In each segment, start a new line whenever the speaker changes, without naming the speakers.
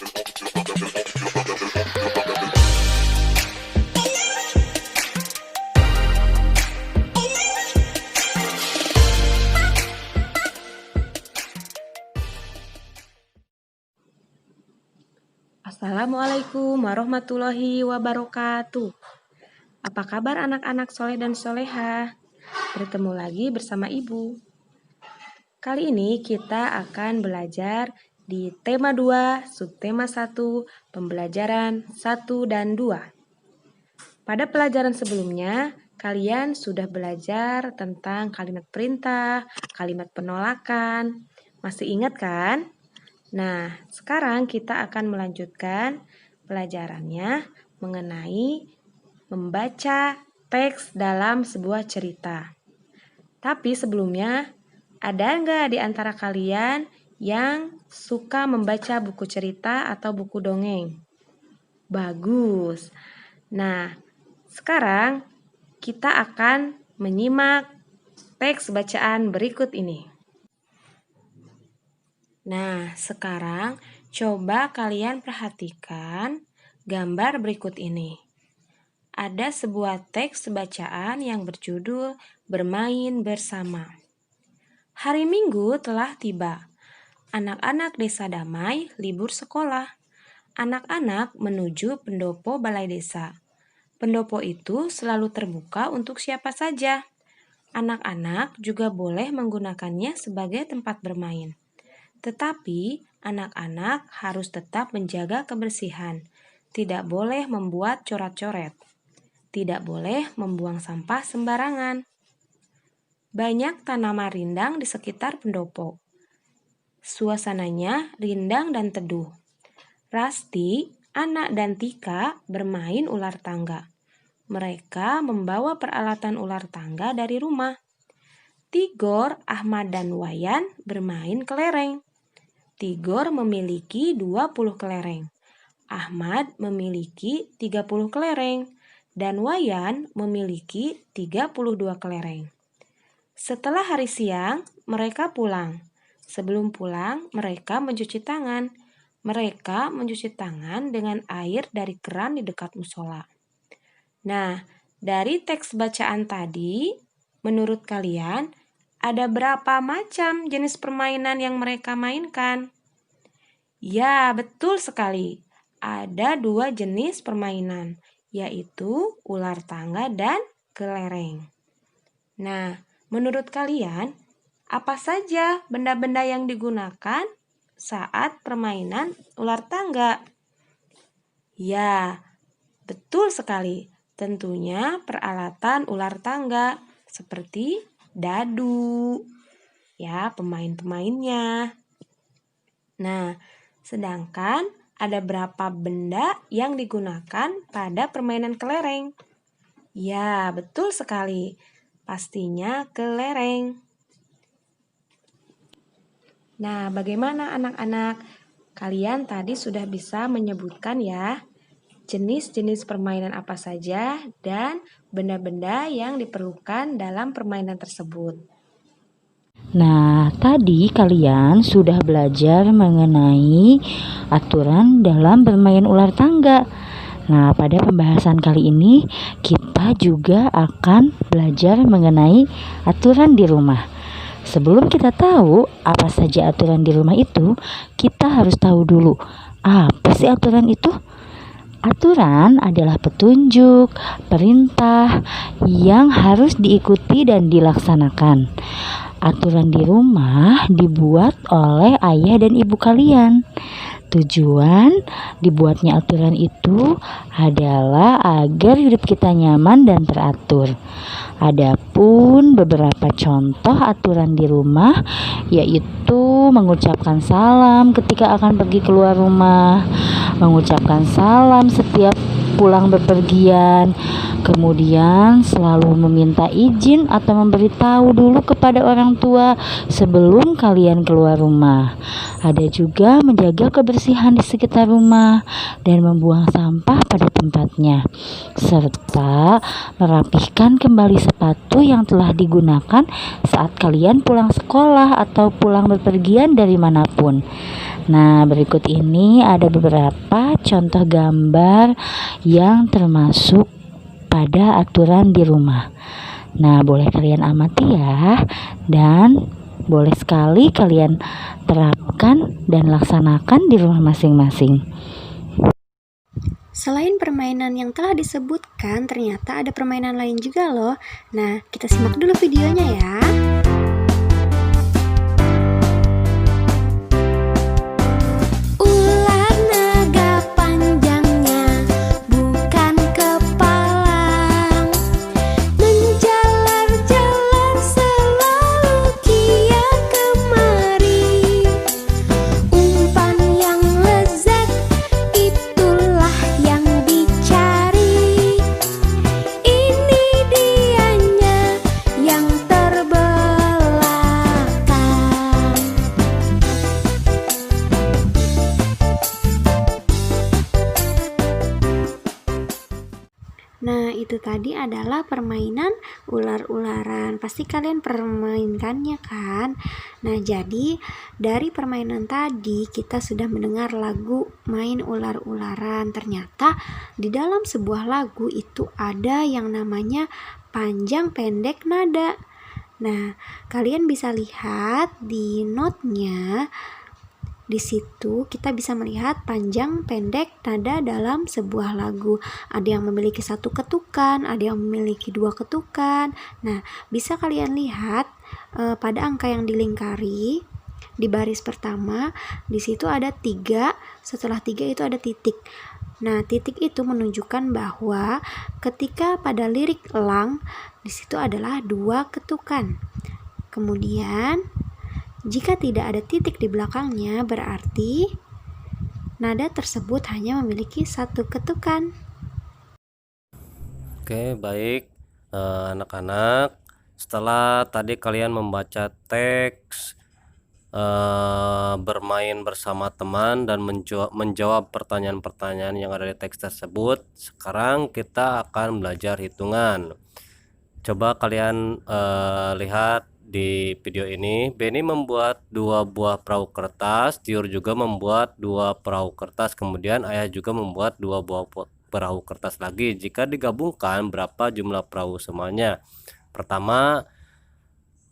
Assalamualaikum warahmatullahi wabarakatuh. Apa kabar anak-anak soleh dan soleha? Bertemu lagi bersama Ibu. Kali ini kita akan belajar di tema 2, subtema 1, pembelajaran 1 dan 2. Pada pelajaran sebelumnya, kalian sudah belajar tentang kalimat perintah, kalimat penolakan. Masih ingat kan? Nah, sekarang kita akan melanjutkan pelajarannya mengenai membaca teks dalam sebuah cerita. Tapi sebelumnya, ada nggak di antara kalian yang suka membaca buku cerita atau buku dongeng? Bagus. Nah, sekarang kita akan menyimak teks bacaan berikut ini. Nah, sekarang coba kalian perhatikan gambar berikut ini. Ada sebuah teks bacaan yang berjudul Bermain Bersama. Hari Minggu telah tiba. Anak-anak Desa Damai libur sekolah. Anak-anak menuju pendopo balai desa. Pendopo itu selalu terbuka untuk siapa saja. Anak-anak juga boleh menggunakannya sebagai tempat bermain. Tetapi anak-anak harus tetap menjaga kebersihan, tidak boleh membuat coret-coret, tidak boleh membuang sampah sembarangan. Banyak tanaman rindang di sekitar pendopo. Suasananya rindang dan teduh. Rasti, Anak dan Tika bermain ular tangga. Mereka membawa peralatan ular tangga dari rumah. Tigor, Ahmad dan Wayan bermain kelereng. Tigor memiliki 20 kelereng, Ahmad memiliki 30 kelereng, dan Wayan memiliki 32 kelereng. Setelah hari siang, mereka pulang. Sebelum pulang, mereka mencuci tangan. Mereka mencuci tangan dengan air dari keran di dekat musola. Nah, dari teks bacaan tadi, menurut kalian, ada berapa macam jenis permainan yang mereka mainkan? Ya, betul sekali. Ada 2 jenis permainan, yaitu ular tangga dan kelereng. Nah, menurut kalian, apa saja benda-benda yang digunakan saat permainan ular tangga? Ya, betul sekali. Tentunya peralatan ular tangga seperti dadu, ya, pemain-pemainnya. Nah, sedangkan ada berapa benda yang digunakan pada permainan kelereng? Ya, betul sekali. Pastinya kelereng. Nah, bagaimana anak-anak? Kalian tadi sudah bisa menyebutkan ya, jenis-jenis permainan apa saja dan benda-benda yang diperlukan dalam permainan tersebut.
Nah, tadi kalian sudah belajar mengenai aturan dalam bermain ular tangga. Nah, pada pembahasan kali ini kita juga akan belajar mengenai aturan di rumah. Sebelum kita tahu apa saja aturan di rumah itu, kita harus tahu dulu apa sih aturan itu. Aturan adalah petunjuk, perintah yang harus diikuti dan dilaksanakan. Aturan di rumah dibuat oleh ayah dan ibu kalian. Tujuan dibuatnya aturan itu adalah agar hidup kita nyaman dan teratur. Adapun beberapa contoh aturan di rumah yaitu mengucapkan salam ketika akan pergi keluar rumah, mengucapkan salam setiap pulang bepergian, Kemudian selalu meminta izin atau memberitahu dulu kepada orang tua sebelum kalian keluar rumah. Ada juga menjaga kebersihan di sekitar rumah dan membuang sampah pada tempatnya, serta merapihkan kembali sepatu yang telah digunakan saat kalian pulang sekolah atau pulang bepergian dari manapun. Nah, berikut ini ada beberapa contoh gambar yang termasuk pada aturan di rumah. Nah, boleh kalian amati ya, dan boleh sekali kalian terapkan dan laksanakan di rumah masing-masing.
Selain permainan yang telah disebutkan, ternyata ada permainan lain juga loh. Nah, kita simak dulu videonya ya. Ular naga panjangnya bukan kepala, menjalar-jalar selalu kia kemari. Umpan yang lezat itulah yang dicari. Ini dianya yang terbelakang. Nah, itu tadi adalah permainan ular-ularan. Pasti kalian permainkannya kan? Nah, jadi dari permainan tadi kita sudah mendengar lagu main ular-ularan. Ternyata di dalam sebuah lagu itu ada yang namanya panjang pendek nada. Nah, kalian bisa lihat di notnya. Di situ kita bisa melihat panjang pendek nada dalam sebuah lagu. Ada yang memiliki satu ketukan, ada yang memiliki dua ketukan. Nah, bisa kalian lihat pada angka yang dilingkari di baris pertama, di situ ada 3, setelah 3 itu ada titik. Nah, titik itu menunjukkan bahwa ketika pada lirik elang, di situ adalah 2 ketukan. Kemudian jika tidak ada titik di belakangnya, berarti nada tersebut hanya memiliki 1 ketukan.
Oke, baik anak-anak. Setelah tadi kalian membaca teks, bermain bersama teman dan menjawab pertanyaan-pertanyaan yang ada di teks tersebut, sekarang kita akan belajar hitungan. Coba kalian lihat di video ini. Benny membuat 2 buah perahu kertas, Tiur juga membuat 2 perahu kertas, kemudian Ayah juga membuat 2 buah perahu kertas lagi. Jika digabungkan, berapa jumlah perahu semuanya? Pertama,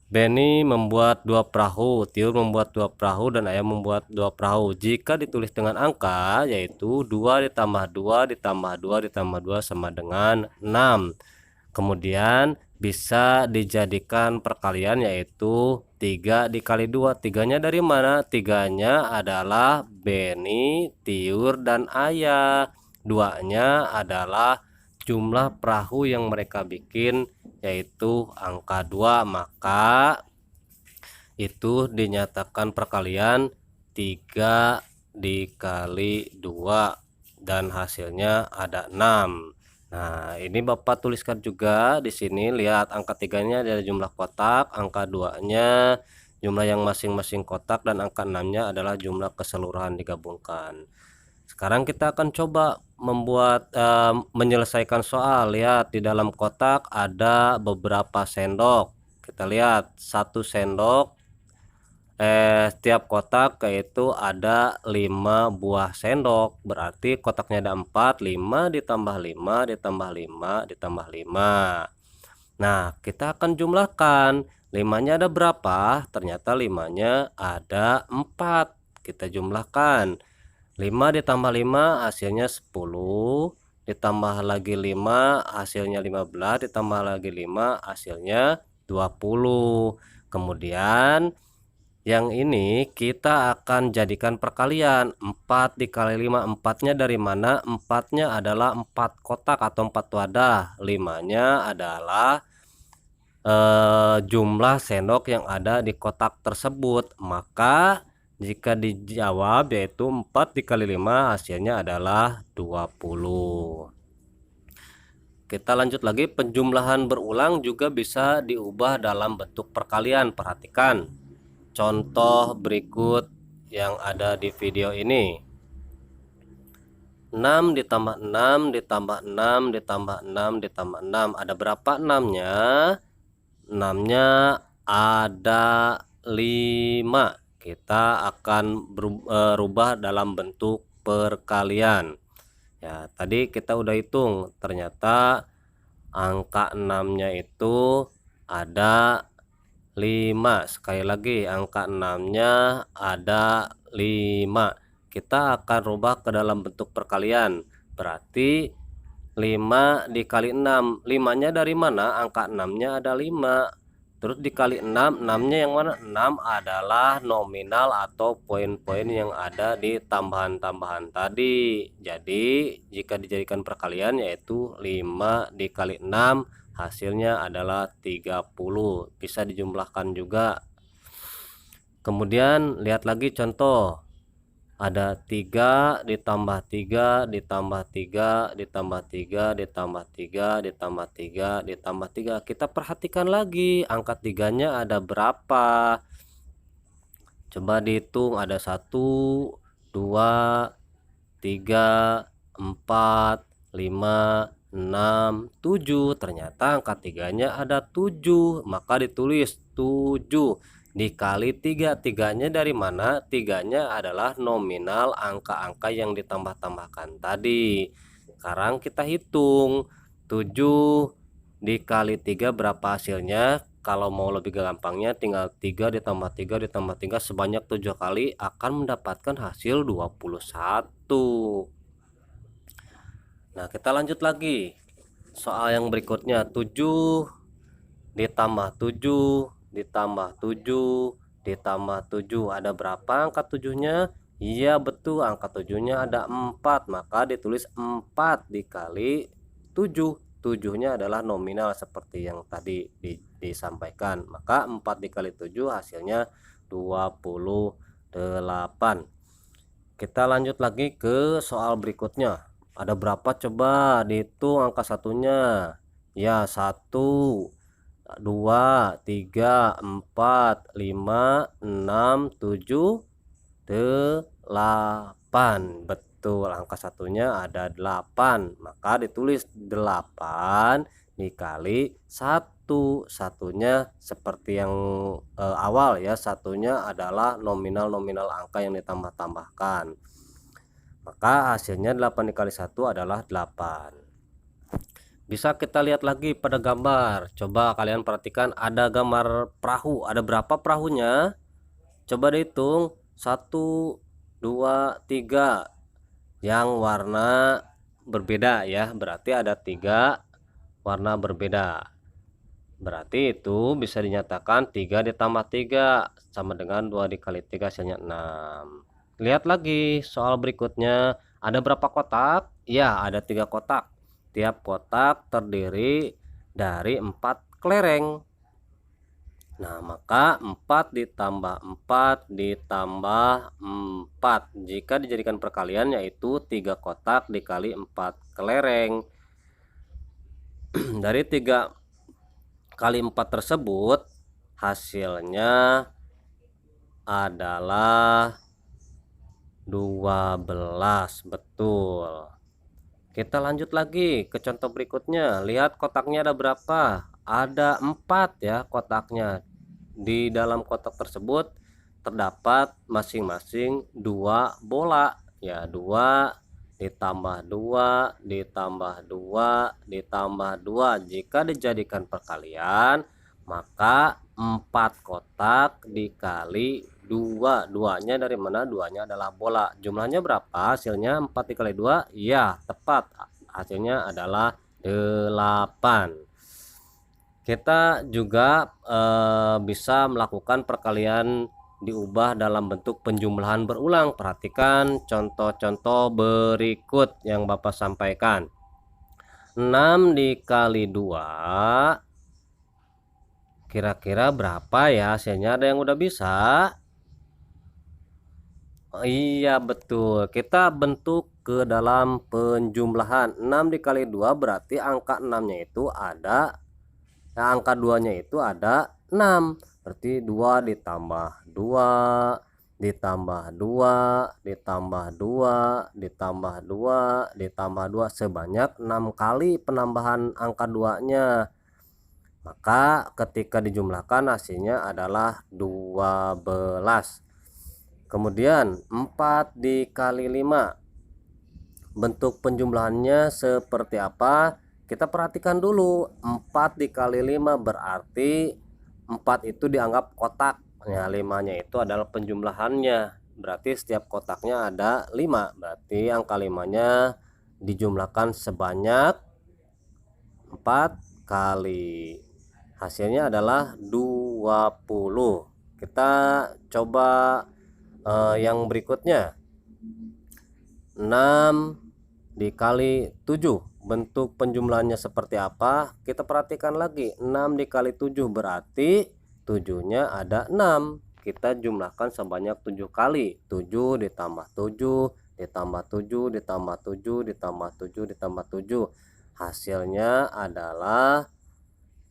Benny membuat 2 perahu, Tiur membuat 2 perahu, dan Ayah membuat 2 perahu. Jika ditulis dengan angka, yaitu 2 ditambah 2 ditambah 2 ditambah 2 sama dengan 6. Kemudian bisa dijadikan perkalian, yaitu 3 dikali 2. 3-nya dari mana? 3-nya adalah Benny, Tiur, dan Ayah. 2-nya adalah jumlah perahu yang mereka bikin, yaitu angka 2. Maka itu dinyatakan perkalian 3 dikali 2 dan hasilnya ada 6. Nah, ini Bapak tuliskan juga di sini. Lihat angka 3-nya adalah jumlah kotak, angka 2-nya jumlah yang masing-masing kotak, dan angka 6-nya adalah jumlah keseluruhan digabungkan. Sekarang kita akan coba membuat menyelesaikan soal. Lihat di dalam kotak ada beberapa sendok. Kita lihat 1 sendok. Setiap kotak yaitu ada 5 buah sendok, berarti kotaknya ada 4, 5 ditambah 5 ditambah 5 ditambah 5. Nah, kita akan jumlahkan. 5-nya ada berapa? Ternyata 5-nya ada 4. Kita jumlahkan. 5 ditambah 5 hasilnya 10, ditambah lagi 5 hasilnya 15, ditambah lagi 5 hasilnya 20. Kemudian yang ini kita akan jadikan perkalian. 4 dikali 5, 4-nya dari mana? 4-nya adalah 4 kotak atau 4 wadah. 5-nya adalah jumlah sendok yang ada di kotak tersebut. Maka jika dijawab, yaitu 4 dikali 5 hasilnya adalah 20. kita lanjut lagi. Penjumlahan berulang juga bisa diubah dalam bentuk perkalian. Perhatikan contoh berikut yang ada di video ini. 6 ditambah 6 ditambah 6 ditambah 6 ditambah 6. Ada berapa 6-nya? 6-nya ada 5. Kita akan berubah dalam bentuk perkalian. Ya, tadi kita udah hitung, ternyata angka 6-nya itu ada 5. Sekali lagi, angka 6-nya ada 5. Kita akan rubah ke dalam bentuk perkalian. Berarti 5 dikali 6. 5-nya dari mana? Angka 6-nya ada 5. Terus dikali 6. 6-nya yang mana? 6 adalah nominal atau poin-poin yang ada di tambahan-tambahan tadi. Jadi jika dijadikan perkalian yaitu 5 dikali 6, hasilnya adalah 30. Bisa dijumlahkan juga. Kemudian lihat lagi contoh. Ada 3 ditambah 3 ditambah 3 ditambah 3 ditambah 3 ditambah 3 ditambah 3. Kita perhatikan lagi angka 3-nya ada berapa. Coba dihitung, ada 1, 2, 3, 4, 5, 6, 7. Ternyata angka 3-nya ada 7. Maka ditulis 7 dikali 3. 3-nya dari mana? 3-nya adalah nominal angka-angka yang ditambah-tambahkan tadi. Sekarang kita hitung 7 dikali 3 berapa hasilnya. Kalau mau lebih gampangnya tinggal 3 ditambah 3 ditambah 3 sebanyak 7 kali akan mendapatkan hasil 21. Nah, kita lanjut lagi. Soal yang berikutnya, 7 ditambah 7 ditambah 7 ditambah 7. Ada berapa angka 7-nya? Iya betul, angka 7-nya ada 4. Maka ditulis 4 dikali 7. 7-nya adalah nominal seperti yang tadi disampaikan. Maka 4 dikali 7 hasilnya 28. Kita lanjut lagi ke soal berikutnya. Ada berapa? Coba dihitung angka satunya. Ya, 1, 2, 3, 4, 5, 6, 7, 8. Betul, angka satunya ada 8. Maka ditulis 8 dikali 1. Satunya seperti yang awal ya, satunya adalah nominal-nominal angka yang ditambah-tambahkan. Maka hasilnya 8 dikali 1 adalah 8. Bisa kita lihat lagi pada gambar. Coba kalian perhatikan, ada gambar perahu. Ada berapa perahunya? Coba dihitung. 1, 2, 3. Yang warna berbeda ya. Berarti ada 3 warna berbeda. Berarti itu bisa dinyatakan 3 ditambah 3 sama dengan 2 dikali 3 hasilnya 6. Lihat lagi soal berikutnya. Ada berapa kotak? Ya, ada 3 kotak. Tiap kotak terdiri dari 4 kelereng. Nah, maka 4 ditambah 4 ditambah 4. Jika dijadikan perkalian yaitu 3 kotak dikali 4 kelereng. Dari 3 kali 4 tersebut hasilnya adalah 12. Betul. Kita lanjut lagi ke contoh berikutnya. Lihat kotaknya ada berapa? Ada 4 ya kotaknya. Di dalam kotak tersebut terdapat masing-masing 2 bola. Ya, 2 ditambah 2 ditambah 2 ditambah 2. Jika dijadikan perkalian, maka 4 kotak dikali 2. 2-nya dari mana? 2-nya adalah bola. Jumlahnya berapa? Hasilnya 4 dikali 2. Ya, tepat. Hasilnya adalah 8. Kita juga bisa melakukan perkalian diubah dalam bentuk penjumlahan berulang. Perhatikan contoh-contoh berikut yang Bapak sampaikan. 6 dikali 2. Kira-kira berapa ya hasilnya? Ada yang udah bisa? Oh, iya betul, kita bentuk ke dalam penjumlahan. 6 dikali 2 berarti angka 6-nya itu ada, angka 2-nya itu ada 6. Berarti 2 ditambah 2 ditambah 2 ditambah 2 ditambah 2 ditambah 2 sebanyak 6 kali penambahan angka 2-nya. Maka ketika dijumlahkan hasilnya adalah 12. Kemudian 4 dikali 5. Bentuk penjumlahannya seperti apa? Kita perhatikan dulu. 4 dikali 5 berarti 4 itu dianggap kotak. Ya, 5-nya itu adalah penjumlahannya. Berarti setiap kotaknya ada 5. Berarti angka 5-nya dijumlahkan sebanyak 4 kali. Hasilnya adalah 20. Kita coba yang berikutnya. 6 dikali 7. Bentuk penjumlahannya seperti apa? Kita perhatikan lagi. 6 dikali 7 berarti 7-nya ada 6. Kita jumlahkan sebanyak 7 kali. 7 ditambah 7 ditambah 7 ditambah 7 ditambah 7 ditambah 7. Hasilnya adalah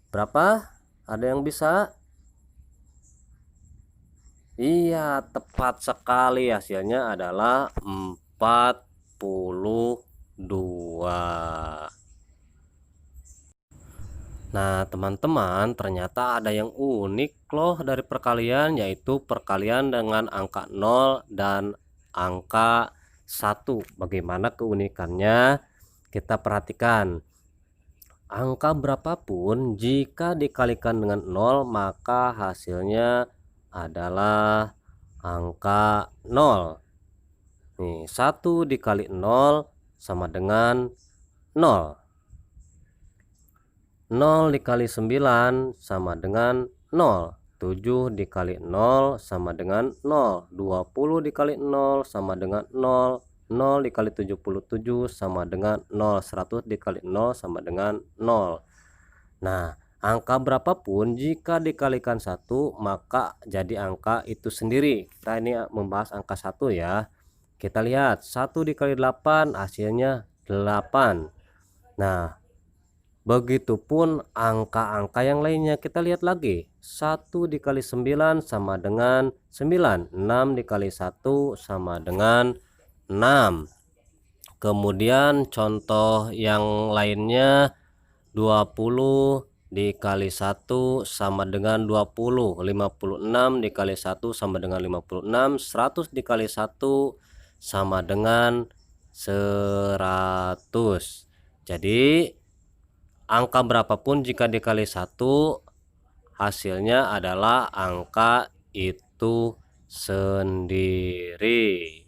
berapa? Ada yang bisa? Iya, tepat sekali, hasilnya adalah 42. Nah, teman-teman, ternyata ada yang unik loh dari perkalian, yaitu perkalian dengan angka 0 dan angka 1. Bagaimana keunikannya? Kita perhatikan. Angka berapapun jika dikalikan dengan 0 maka hasilnya adalah angka 0. Nih, 1 dikali 0 sama dengan 0. 0 dikali 9 sama dengan 0. 7 dikali 0 sama dengan 0. 20 dikali 0 sama dengan 0. 0 dikali 77 sama dengan 0. 100 dikali 0 sama dengan 0. Nah, angka berapapun jika dikalikan 1 maka jadi angka itu sendiri. Kita ini membahas angka 1 ya. Kita lihat 1 dikali 8 hasilnya 8. Nah, begitupun angka-angka yang lainnya. Kita lihat lagi. 1 dikali 9 sama dengan 9. 6 dikali 1 sama dengan 6. Kemudian contoh yang lainnya, 20 dikali 1 sama dengan 20. 56 dikali 1 sama dengan 56. 100 dikali 1 sama dengan 100. Jadi angka berapapun jika dikali 1 hasilnya adalah angka itu sendiri.